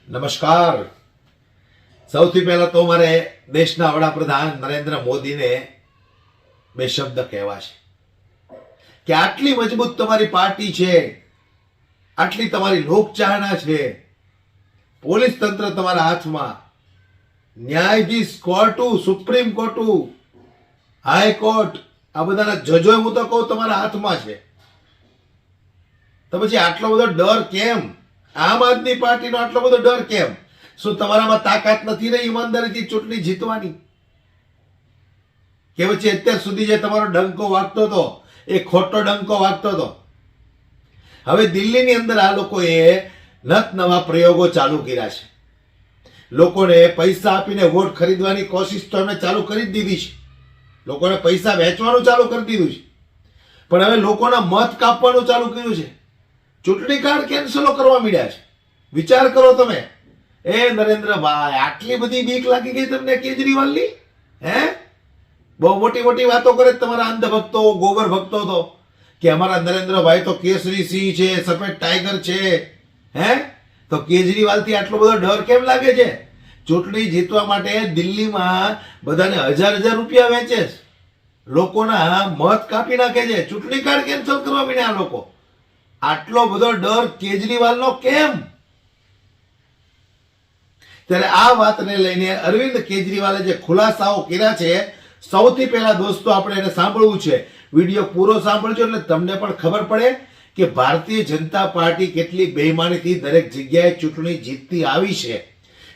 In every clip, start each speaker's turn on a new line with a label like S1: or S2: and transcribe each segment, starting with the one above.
S1: નમસ્કાર. સૌથી પહેલા તો મારે દેશના વડાપ્રધાન નરેન્દ્ર મોદીને બે શબ્દ કહેવા છે કે આટલી મજબૂત તમારી પાર્ટી છે, આટલી તમારી લોકચાહના છે, પોલીસ તંત્ર તમારા હાથમાં, ન્યાયાધીશ કોર્ટુ, સુપ્રીમ કોર્ટુ, હાઈકોર્ટ, આ બધાના જજો હું તો કહું તમારા હાથમાં છે, તો પછી આટલો બધો ડર કેમ? આમ આદમી પાર્ટીનો આટલો બધો ડર કેમ? શું તમારામાં તાકાત નથી રહી ઈમાનદારીથી ચૂંટણી જીતવાની? કે પછી અત્યાર સુધી જે તમારો ડંકો વાગતો હતો એ ખોટો ડંકો વાગતો હતો? હવે દિલ્હીની અંદર આ લોકોએ નત નવા પ્રયોગો ચાલુ કર્યા છે. લોકોને પૈસા આપીને વોટ ખરીદવાની કોશિશ તો અમે ચાલુ કરી જ દીધી છે. લોકોને પૈસા વેચવાનું ચાલુ કરી દીધું છે, પણ હવે લોકોના મત કાપવાનું ચાલુ કર્યું છે. ચૂંટણી કાર્ડ કેન્સલો કરવા માંડ્યા છે. વિચાર કરો તમે. એ નરેન્દ્રભાઈ, આટલી બધી બીક લાગી ગઈ તમને કેજરીવાલની? હે? બહુ મોટી મોટી વાતો કરે તમારા અંધભક્તો, ગોબર ભક્તો તો કે અમારા નરેન્દ્રભાઈ તો કેસરી સિંહ છે, સફેદ ટાઈગર છે. હે? તો કેજરીવાલથી આટલો બધો ડર કેમ લાગે છે? ચૂંટણી જીતવા માટે દિલ્હીમાં બધાને હજાર રૂપિયા વેચે છે, લોકોના મત કાપી નાખે છે, ચૂંટણી કાર્ડ કેન્સલ કરવા માંડ્યા આ લોકો. આટલો બધો ડર કેજરીવાલનો કેમ? ત્યારે આ વાતને લઈને અરવિંદ કેજરીવાલે જે ખુલાસાઓ કર્યા છે, સૌથી પહેલા દોસ્તો આપણે એને સાંભળવું છે. વિડીયો પૂરો સાંભળજો એટલે તમને પણ ખબર પડે કે ભારતીય જનતા પાર્ટી કેટલી બેઈમાનીથી દરેક જગ્યાએ ચૂંટણી જીતતી આવી છે.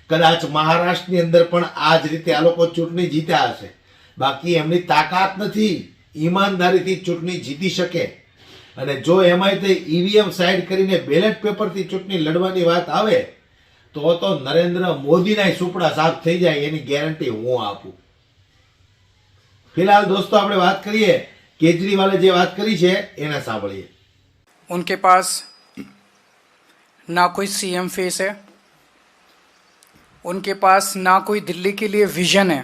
S1: કદાચ મહારાષ્ટ્રની અંદર પણ આ જ રીતે આ લોકો ચૂંટણી જીત્યા હશે, બાકી એમની તાકાત નથી ઈમાનદારીથી ચૂંટણી જીતી શકે. અને જો એમાંય તે ઈવીએમ સાઈડ કરીને બેલેટ પેપરથી ચૂંટણી લડવાની વાત આવે તો નરેન્દ્ર મોદીના સુપડા સાફ થઈ જાય એની ગેરંટી હું આપું. फिलहाल दोस्तों આપણે વાત કરીએ केजरीवाल જે વાત કરી છે એને સાંભળીએ.
S2: उनके पास ना कोई सीएम फेस है, उनके पास ना कोई दिल्ली के लिए विजन है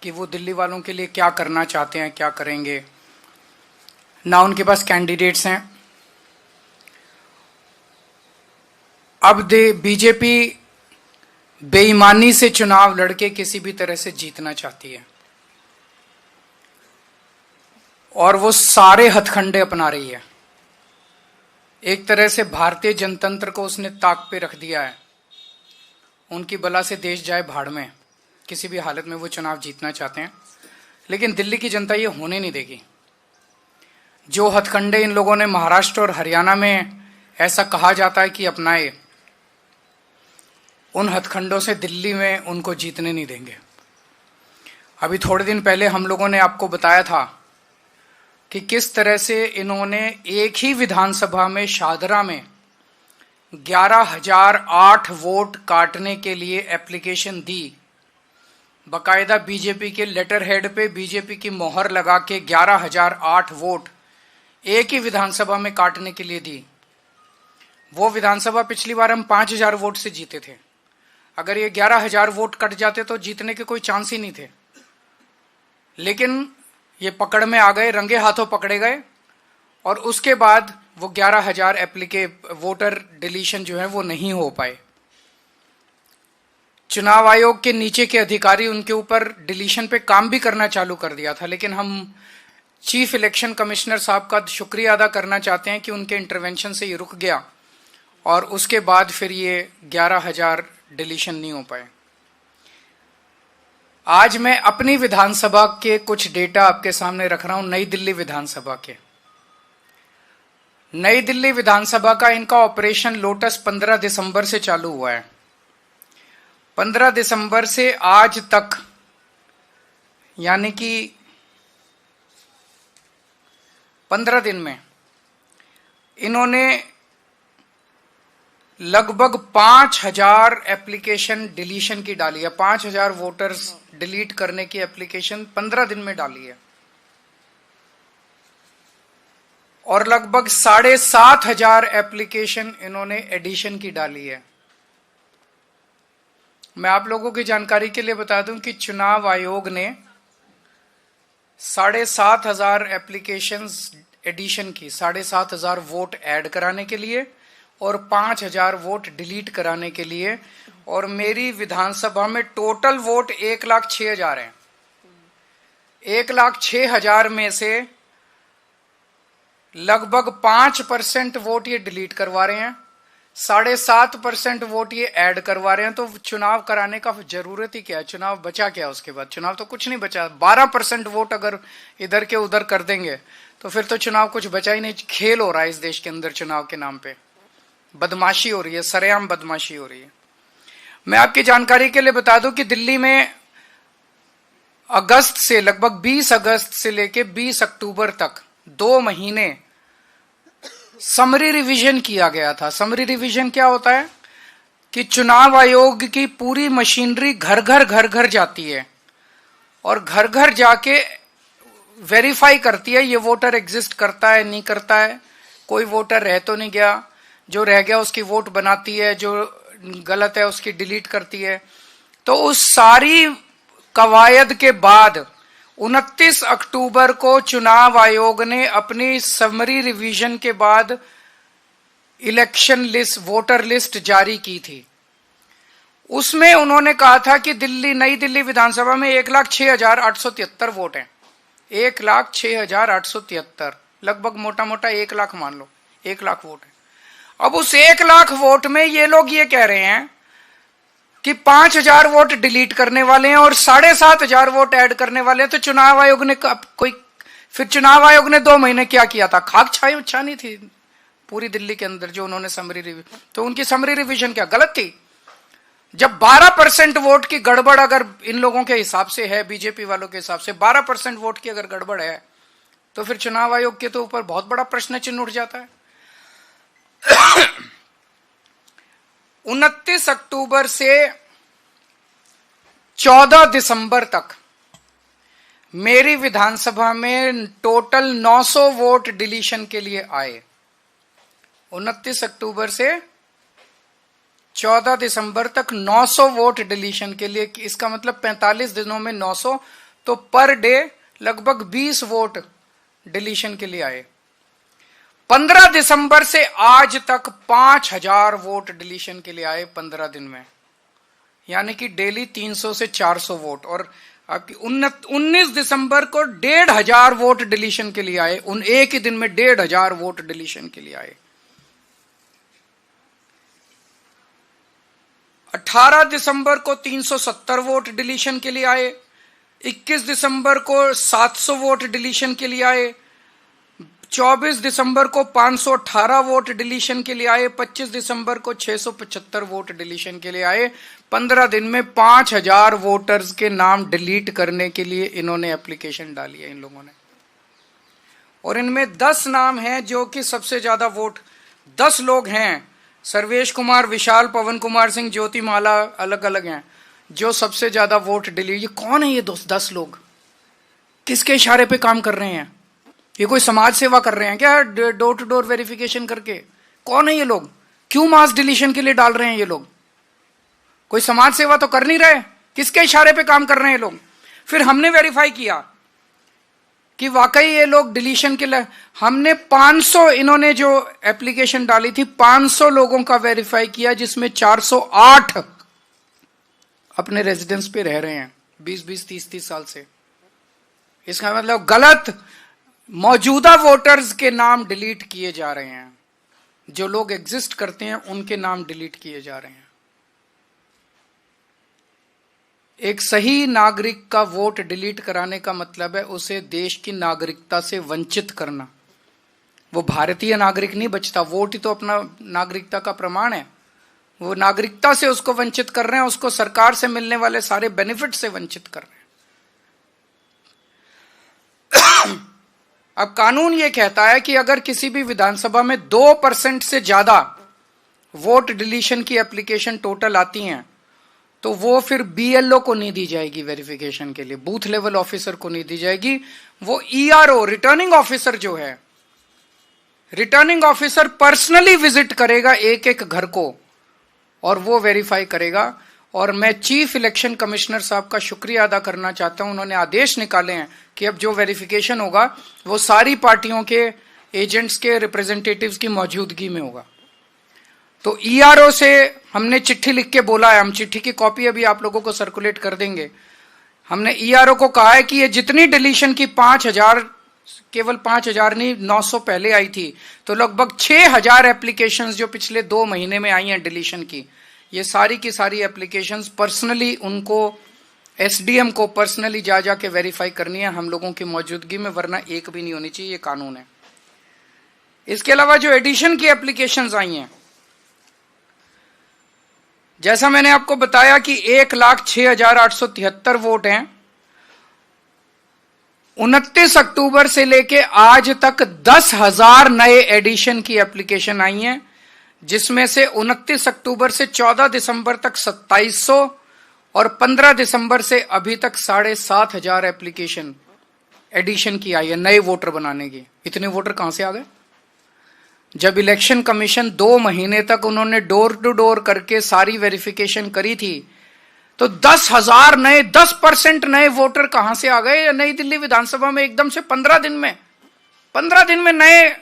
S2: कि वो दिल्ली वालों के लिए क्या करना चाहते हैं, क्या करेंगे. ना उनके पास कैंडिडेट्स हैं. अब बीजेपी बेईमानी से चुनाव लड़के किसी भी तरह से जीतना चाहती है और वो सारे हथकंडे अपना रही है. एक तरह से भारतीय जनतंत्र को उसने ताक पे रख दिया है. उनकी बला से देश जाए भाड़ में, किसी भी हालत में वो चुनाव जीतना चाहते हैं, लेकिन दिल्ली की जनता ये होने नहीं देगी. जो हथकंडे इन लोगों ने महाराष्ट्र और हरियाणा में ऐसा कहा जाता है कि अपनाए, उन हथकंडों से दिल्ली में उनको जीतने नहीं देंगे. अभी थोड़े दिन पहले हम लोगों ने आपको बताया था कि किस तरह से इन्होंने एक ही विधानसभा में शादरा में 11,008 वोट काटने के लिए एप्लीकेशन दी. बकायदा बीजेपी के लेटर हेड पे बीजेपी की मोहर लगा के 11,008 वोट एक ही विधानसभा में काटने के लिए दी. वो विधानसभा पिछली बार हम 5,000 वोट से जीते थे. अगर ये 11,000 वोट कट जाते तो जीतने के कोई चांस ही नहीं थे. लेकिन ये पकड़ में आ गए, रंगे हाथों पकड़े गए, और उसके बाद वो 11,000 वोटर डिलीशन जो है वो नहीं हो पाए. चुनाव आयोग के नीचे के अधिकारी उनके ऊपर डिलीशन पे काम भी करना चालू कर दिया था, लेकिन हम चीफ इलेक्शन कमिश्नर साहब का शुक्रिया अदा करना चाहते हैं कि उनके इंटरवेंशन से ये रुक गया और उसके बाद फिर ये 11,000 डिलीशन नहीं हो पाए. आज मैं अपनी विधानसभा के कुछ डेटा आपके सामने रख रहा हूं. नई दिल्ली विधानसभा के, नई दिल्ली विधानसभा का इनका ऑपरेशन लोटस 15 दिसंबर से चालू हुआ है. 15 दिसंबर से आज तक, यानी कि 15 दिन में इन्होंने लगभग 5,000 एप्लीकेशन डिलीशन की डाली है. 5,000 वोटर्स डिलीट करने की एप्लीकेशन 15 दिन में डाली है, और लगभग 7,500 एप्लीकेशन इन्होंने एडिशन की डाली है. मैं आप लोगों की जानकारी के लिए बता दूं कि चुनाव आयोग ने 7,500 एप्लीकेशंस एडिशन की, 7,500 वोट ऐड कराने के लिए, और 5,000 वोट डिलीट कराने के लिए। और मेरी विधानसभा में टोटल वोट 1,06,000 हैं। 1,06,000 में से लगभग 5% वोट ये डिलीट करवा रहे हैं, 7.5% वोट ये ऐड करवा रहे हैं। तो चुनाव कराने का जरूरत ही क्या है? चुनाव बचा क्या उसके बाद? चुनाव तो कुछ नहीं बचा। 12% वोट अगर इधर के उधर कर देंगे तो फिर तो चुनाव कुछ बचा ही नहीं। खेल हो रहा है इस देश के अंदर चुनाव के नाम पे, बदमाशी हो रही है, सरेआम बदमाशी हो रही है। मैं आपकी जानकारी के लिए बता दूं कि दिल्ली में अगस्त से, लगभग 20 अगस्त से लेके 20 अक्टूबर तक 2 महीने समरी रिवीजन किया गया था। समरी रिवीजन क्या होता है कि चुनाव आयोग की पूरी मशीनरी घर घर जाती है और घर घर जाके वेरीफाई करती है ये वोटर एग्जिस्ट करता है नहीं करता है, कोई वोटर रह तो नहीं गया, जो रह गया उसकी वोट बनाती है, जो गलत है उसकी डिलीट करती है। तो उस सारी कवायद के बाद 29 अक्टूबर को चुनाव आयोग ने अपनी समरी रिवीजन के बाद इलेक्शन लिस्ट, वोटर लिस्ट जारी की थी। उसमें उन्होंने कहा था कि नई दिल्ली विधानसभा में 1,06,873 वोट हैं। 1,06,873, लगभग मोटा मोटा 1 लाख मान लो, 1 लाख वोट है। अब उस 1 लाख वोट में ये लोग ये कह रहे हैं कि 5,000 वोट डिलीट करने वाले हैं और 7,500 वोट ऐड करने वाले हैं। तो चुनाव आयोग ने फिर चुनाव आयोग ने 2 महीने क्या किया था? खाक छानी थी पूरी दिल्ली के अंदर जो उन्होंने समरी रिवीजन। तो उनकी समरी रिवीजन क्या गलत थी? जब 12% वोट की गड़बड़ अगर इन लोगों के हिसाब से है, बीजेपी वालों के हिसाब से 12% वोट की अगर गड़बड़ है, तो फिर चुनाव आयोग के तो ऊपर बहुत बड़ा प्रश्न चिन्ह उठ जाता है। 29 अक्टूबर से 14 दिसंबर तक मेरी विधानसभा में टोटल 900 वोट डिलीशन के लिए आए। 29 अक्टूबर से 14 दिसंबर तक 900 वोट डिलीशन के लिए। इसका मतलब 45 दिनों में 900, तो पर डे लगभग 20 वोट डिलीशन के लिए आए। 15 दिसंबर से आज तक 5,000 वोट डिलीशन के लिए आए 15 दिन में, यानी कि डेली 300 से 400 वोट। और आपकी 19 दिसंबर को 1,500 वोट डिलीशन के लिए आए। उन एक ही दिन में 1,500 वोट डिलीशन के लिए आए। 18 दिसंबर को 370 वोट डिलीशन के लिए आए। 21 दिसंबर को 700 वोट डिलीशन के लिए आए। 24 दिसंबर को 518 वोट डिलीशन के लिए आए। 25 दिसंबर को 675 वोट डिलीशन के लिए आए। 15 दिन में 5,000 वोटर्स के नाम डिलीट करने के लिए इन्होंने एप्लीकेशन डाली है इन लोगों ने। और इनमें 10 नाम हैं जो कि सबसे ज्यादा वोट, 10 लोग हैं, सर्वेश कुमार, विशाल, पवन कुमार सिंह, ज्योति माला, अलग अलग हैं, जो सबसे ज्यादा वोट डिलीट। ये कौन है ये 10 लोग? किसके इशारे पे काम कर रहे हैं? ये कोई समाज सेवा कर रहे हैं क्या डोर टू डोर वेरिफिकेशन करके? कौन है ये लोग? क्यों मास डिलीशन के लिए डाल रहे हैं ये लोग? कोई समाज सेवा तो कर नहीं रहे, किसके इशारे पे काम कर रहे हैं ये लोग? फिर हमने वेरीफाई किया कि वाकई ये लोग डिलीशन के लिए, हमने 500, इन्होंने जो एप्लीकेशन डाली थी 500 लोगों का वेरीफाई किया, जिसमें 408 अपने रेजिडेंस पे रह रहे हैं 20-20, 30-30 साल से। इसका मतलब गलत मौजूदा वोटर्स के नाम डिलीट किए जा रहे हैं, जो लोग एग्जिस्ट करते हैं उनके नाम डिलीट किए जा रहे हैं। एक सही नागरिक का वोट डिलीट कराने का मतलब है उसे देश की नागरिकता से वंचित करना। वो भारतीय नागरिक नहीं बचता, वोट ही तो अपना नागरिकता का प्रमाण है। वो नागरिकता से उसको वंचित कर रहे हैं, उसको सरकार से मिलने वाले सारे बेनिफिट से वंचित कर रहे हैं। अब कानून ये कहता है कि अगर किसी भी विधानसभा में 2% से ज्यादा वोट डिलीशन की एप्लीकेशन टोटल आती हैं, तो वो फिर बीएलओ को नहीं दी जाएगी वेरिफिकेशन के लिए, बूथ लेवल ऑफिसर को नहीं दी जाएगी। वो ईआरओ, रिटर्निंग ऑफिसर जो है, रिटर्निंग ऑफिसर पर्सनली विजिट करेगा एक एक घर को और वो वेरीफाई करेगा। और मैं चीफ इलेक्शन कमिश्नर साहब का शुक्रिया अदा करना चाहता हूं, उन्होंने आदेश निकाले हैं कि अब जो वेरिफिकेशन होगा वो सारी पार्टियों के एजेंट्स के रिप्रेजेंटेटिव्स की मौजूदगी में होगा। तो ईआरओ से हमने चिट्ठी लिख के बोला है, हम चिट्ठी की कॉपी अभी आप लोगों को सर्कुलेट कर देंगे। हमने ईआरओ को कहा है कि ये जितनी डिलीशन की 5,000, केवल 5,000 नहीं 900 पहले आई थी, तो लगभग 6,000 एप्लीकेशंस जो पिछले 2 महीने में आई हैं डिलीशन की, ये सारी की सारी एप्लीकेशंस पर्सनली उनको एसडीएम को पर्सनली जा जाके वेरीफाई करनी है हम लोगों की मौजूदगी में, वरना एक भी नहीं होनी चाहिए, ये कानून है। इसके अलावा जो एडिशन की एप्लीकेशंस आई हैं, जैसा मैंने आपको बताया कि 1,06,873 वोट हैं। 29 अक्टूबर से लेके आज तक 10,000 नए एडिशन की एप्लीकेशन आई हैं, जिसमें से 29 अक्टूबर से 14 दिसंबर तक 2,700 और 15 दिसंबर से अभी तक 7,500 एप्लीकेशन एडिशन की आई है नए वोटर बनाने की। इतने वोटर कहां से आ गए? जब इलेक्शन कमीशन 2 महीने तक उन्होंने डोर टू डोर करके सारी वेरिफिकेशन करी थी, तो 10,000 नए 10% नए वोटर कहां से आ गए? नई दिल्ली विधानसभा में एकदम से 15 दिन में नए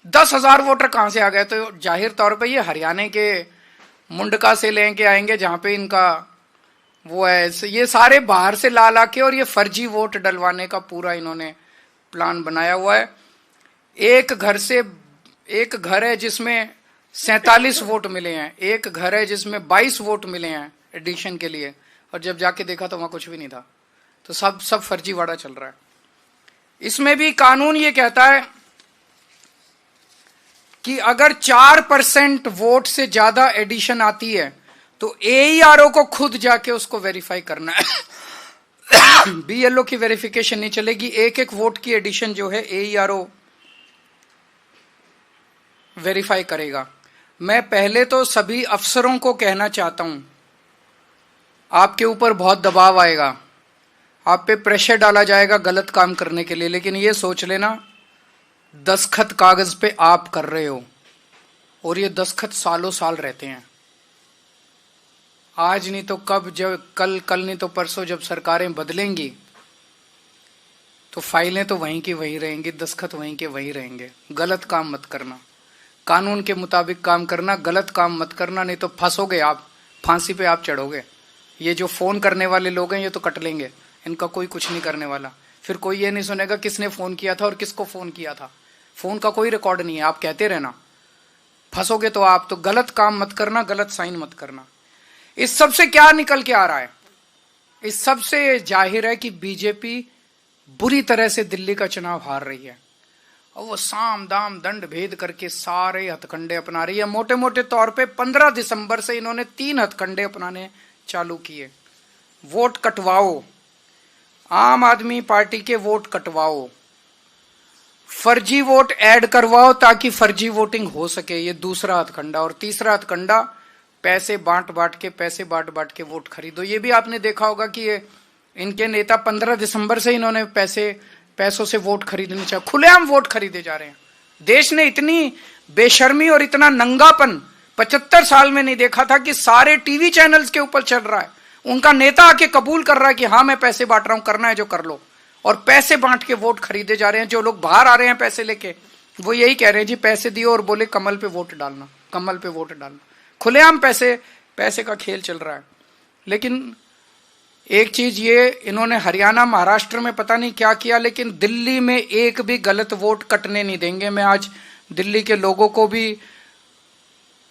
S2: 10,000 वोटर कहां से आ गए? तो जाहिर तौर पे ये हरियाणा के मुंडका से लेके आएंगे, जहां पे इनका वो है, ये सारे बाहर से ला के और ये फर्जी वोट डलवाने का पूरा इन्होंने प्लान बनाया हुआ है। एक घर है जिसमें 47 वोट मिले हैं, एक घर है जिसमें 22 वोट मिले हैं एडिशन के लिए, और जब जाके देखा तो वहां कुछ भी नहीं था। तो सब फर्जीवाड़ा चल रहा है। इसमें भी कानून ये कहता है कि अगर 4% वोट से ज्यादा एडिशन आती है तो एईआरओ को खुद जाके उसको वेरीफाई करना है। बीएलओ की वेरिफिकेशन नहीं चलेगी, एक वोट की एडिशन जो है एईआरओ वेरीफाई करेगा। मैं पहले तो सभी अफसरों को कहना चाहता हूं, आपके ऊपर बहुत दबाव आएगा, आप पे प्रेशर डाला जाएगा गलत काम करने के लिए, लेकिन ये सोच लेना दस्तखत कागज पे आप कर रहे हो और ये दस्तखत सालों साल रहते हैं। आज नहीं तो कब, जब कल नहीं तो परसों जब सरकारें बदलेंगी तो फाइलें तो वहीं की वहीं रहेंगी, दस्तखत वहीं के वहीं रहेंगे। गलत काम मत करना, कानून के मुताबिक काम करना, गलत काम मत करना, नहीं तो फंसोगे आप, फांसी पे आप चढ़ोगे। ये जो फोन करने वाले लोग हैं ये तो कट लेंगे, इनका कोई कुछ नहीं करने वाला। फिर कोई ये नहीं सुनेगा किसने फोन किया था और किसको फोन किया था, फोन का कोई रिकॉर्ड नहीं है, आप कहते रहना, फंसोगे तो आप। तो गलत काम मत करना, गलत साइन मत करना। इस सब से क्या निकल के आ रहा है? इस सब से जाहिर है कि बीजेपी बुरी तरह से दिल्ली का चुनाव हार रही है, और वो साम दाम दंड भेद करके सारे हथकंडे अपना रही है। मोटे मोटे तौर पे 15 दिसंबर से इन्होंने 3 हथकंडे अपनाने चालू किए। वोट कटवाओ, आम आदमी पार्टी के वोट कटवाओ, फर्जी वोट ऐड करवाओ ताकि फर्जी वोटिंग हो सके, ये दूसरा हथकंडा। और तीसरा हथकंडा पैसे बांट बांट के वोट खरीदो। ये भी आपने देखा होगा कि ये इनके नेता 15 दिसंबर से इन्होंने पैसों से वोट खरीदने चाहिए, खुलेआम वोट खरीदे जा रहे हैं। देश ने इतनी बेशर्मी और इतना नंगापन 75 साल में नहीं देखा था कि सारे टीवी चैनल्स के ऊपर चल रहा है, उनका नेता आके कबूल कर रहा है कि हाँ मैं पैसे बांट रहा हूं, करना है जो कर लो, और पैसे बांट के वोट खरीदे जा रहे हैं। जो लोग बाहर आ रहे हैं पैसे लेके, वो यही कह रहे हैं जी पैसे दियो और बोले कमल पे वोट डालना, कमल पे वोट डालना। खुलेआम पैसे का खेल चल रहा है। लेकिन एक चीज ये, इन्होंने हरियाणा महाराष्ट्र में पता नहीं क्या किया, लेकिन दिल्ली में एक भी गलत वोट कटने नहीं देंगे। मैं आज दिल्ली के लोगों को भी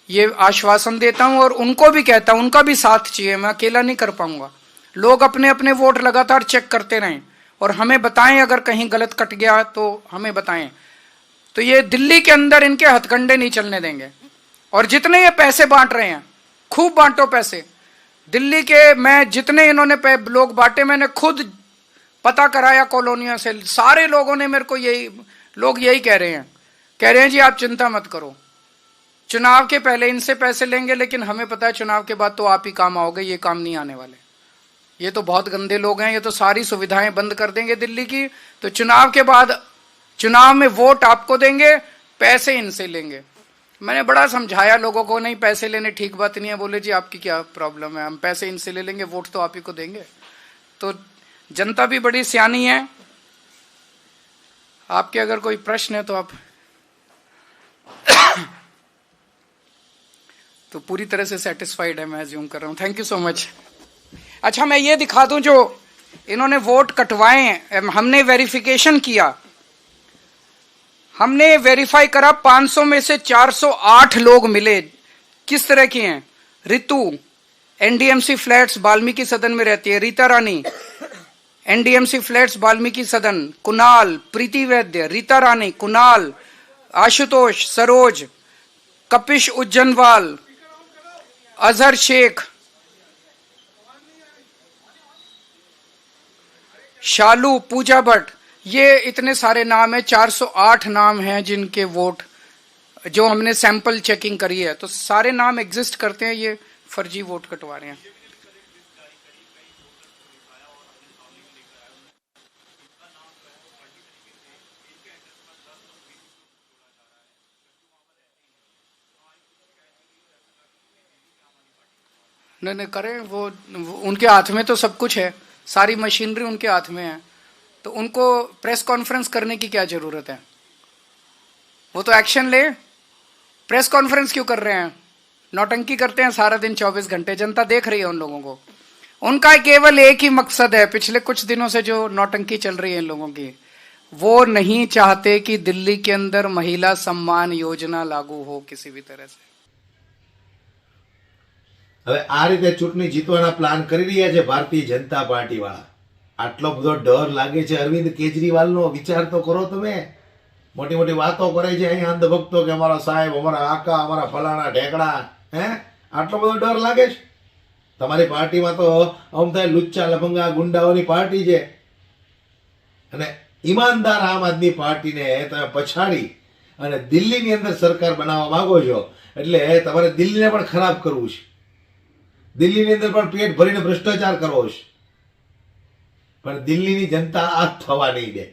S2: ये आश्वासन देता हूं और उनको भी कहता हूं, उनका भी साथ चाहिए, मैं अकेला नहीं कर पाऊंगा। लोग अपने अपने वोट लगातार चेक करते रहें और हमें बताएं अगर कहीं गलत कट गया तो हमें बताएं। तो ये दिल्ली के अंदर इनके हथकंडे नहीं चलने देंगे। और जितने ये पैसे बांट रहे हैं, खूब बांटो पैसे। दिल्ली के मैं जितने इन्होंने लोग बांटे, मैंने खुद पता कराया कॉलोनियों से, सारे लोगों ने मेरे को यही कह रहे हैं जी आप चिंता मत करो, चुनाव के पहले इनसे पैसे लेंगे, लेकिन हमें पता है चुनाव के बाद तो आप ही काम आओगे, ये काम नहीं आने वाले। ये तो बहुत गंदे लोग हैं, ये तो सारी सुविधाएं बंद कर देंगे दिल्ली की, तो चुनाव के बाद चुनाव में वोट आपको देंगे, पैसे इनसे लेंगे। मैंने बड़ा समझाया लोगों को, नहीं पैसे लेने ठीक बात नहीं है। बोले जी आपकी क्या प्रॉब्लम है, हम पैसे इनसे ले लेंगे, वोट तो आप ही को देंगे। तो जनता भी बड़ी सियानी है। आपके अगर कोई प्रश्न है तो आप तो पूरी तरह से सेटिस्फाइड है, मैं अज्यूम कर रहा हूँ। Thank you so much. अच्छा, मैं ये दिखा दूं, जो इन्होंने वोट कटवाए हैं, हमने वेरिफिकेशन किया, हमने वेरीफाई करा, 500 में से 408 लोग मिले। किस तरह के हैं? रितु, एनडीएमसी फ्लैट्स वाल्मीकि सदन में रहती है। रीता रानी, एनडीएमसी फ्लैट्स वाल्मीकि सदन। कुणाल, प्रीति वैद्य, रीता रानी, कुणाल, आशुतोष, सरोज, कपिश उज्जैनवाल, अजहर शेख, शालू, पूजा भट्ट, ये इतने सारे नाम है। 408 नाम हैं जिनके वोट, जो हमने सैंपल चेकिंग करी है, तो सारे नाम एग्जिस्ट करते हैं, ये फर्जी वोट कटवा रहे हैं। नहीं करें, वो उनके हाथ में तो सब कुछ है, सारी मशीनरी उनके हाथ में है, तो उनको प्रेस कॉन्फ्रेंस करने की क्या जरूरत है? वो तो एक्शन ले। प्रेस कॉन्फ्रेंस क्यों कर रहे हैं? नौटंकी करते हैं सारा दिन 24 घंटे, जनता देख रही है उन लोगों को। उनका केवल एक ही मकसद है, पिछले कुछ दिनों से जो नौटंकी चल रही है इन लोगों की, वो नहीं चाहते कि दिल्ली के अंदर महिला सम्मान योजना लागू हो किसी भी तरह से।
S1: હવે આ રીતે ચૂંટણી જીતવાના પ્લાન કરી રહ્યા છે ભારતીય જનતા પાર્ટી વાળા. આટલો બધો ડર લાગે છે અરવિંદ કેજરીવાલનો, વિચાર તો કરો તમે. મોટી મોટી વાતો કરે છે અહીંયા અંધભક્તો કે અમારા સાહેબ, અમારા આકા, અમારા ફલાણા ઢેકડા. હે, આટલો બધો ડર લાગે છે? તમારી પાર્ટીમાં તો આમ થાય લુચ્ચા લફંગા ગુંડાઓની પાર્ટી છે, અને ઈમાનદાર આમ આદમી પાર્ટીને તમે પછાડી અને દિલ્હીની અંદર સરકાર બનાવવા માંગો છો, એટલે તમારે દિલ્હીને પણ ખરાબ કરવું છે. દિલ્હીની અંદર પણ પેટ ભરીને ભ્રષ્ટાચાર કરવો છે, પણ દિલ્હીની જનતા આ થવા નહીં દે.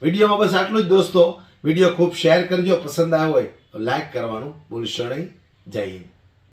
S1: વિડીયોમાં બસ આટલું જ દોસ્તો. વિડીયો ખૂબ શેર કરજો, પસંદ આવ્યો હોય તો લાઈક કરવાનું ભૂલશો નહીં. જય હિન્દ.